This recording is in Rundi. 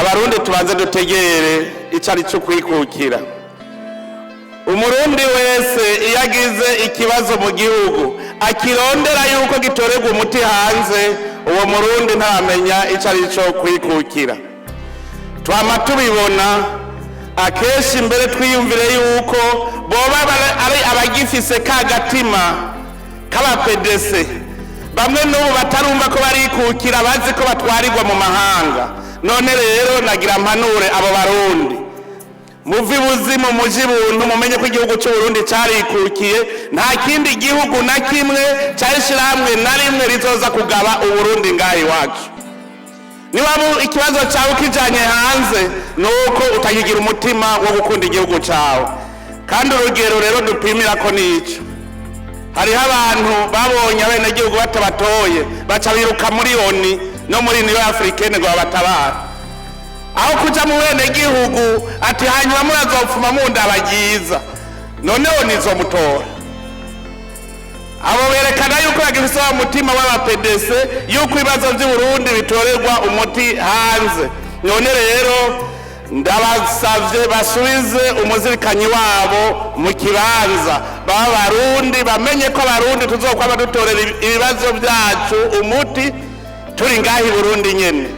abarundi tubanze dutegere icari cyo kwikukira. Umurundi wese iyo agize ikibazo mu gihugu akirondera yuko gitorerwa umuti hanze, uwo murundi ntamenya icari cyo kwikukira. Twama tubibona akenshi mbere twiyumvire yuko boba ari abagifise ka gatima k'abapedese, bamwe n'ubu batarumva ko barikukira, bazi ko batwarirwa mu mahanga. None rero nagira mpanure abo barundi, muvi buzimu muji buntu, mumenye ko igihugu cy'Uburundi carikukiye. Nta kindi gihugu na kimwe cyarishirahamwe na rimwe rizoza kugaba Uburundi ngaho iwacu. Niba ikibazo cyawe kijanye hanze nuko utakigira umutima wo gukunda igihugu cyawe. Kandi urugero rero dupimira ko nico, hariho abantu babonye abenegihugu batabatoye baca biruka muri ONU no muri Union Africaine ngo babatabara, aho kuja mu benegihugu ati hanyuma murazopfuma mundabagiza. None ONU izomutora? Abo berekana yuko bagifise umutima w'abapedese yuko ibibazo by'Uburundi bitorerwa umuti hanze. None rero ndabasavye basubize umuzirikanyi wabo mu kibanza, baba barundi bamenye ko abarundi tuzokwaba dutorera ibibazo byacu umuti turi ngahi Burundi nyene.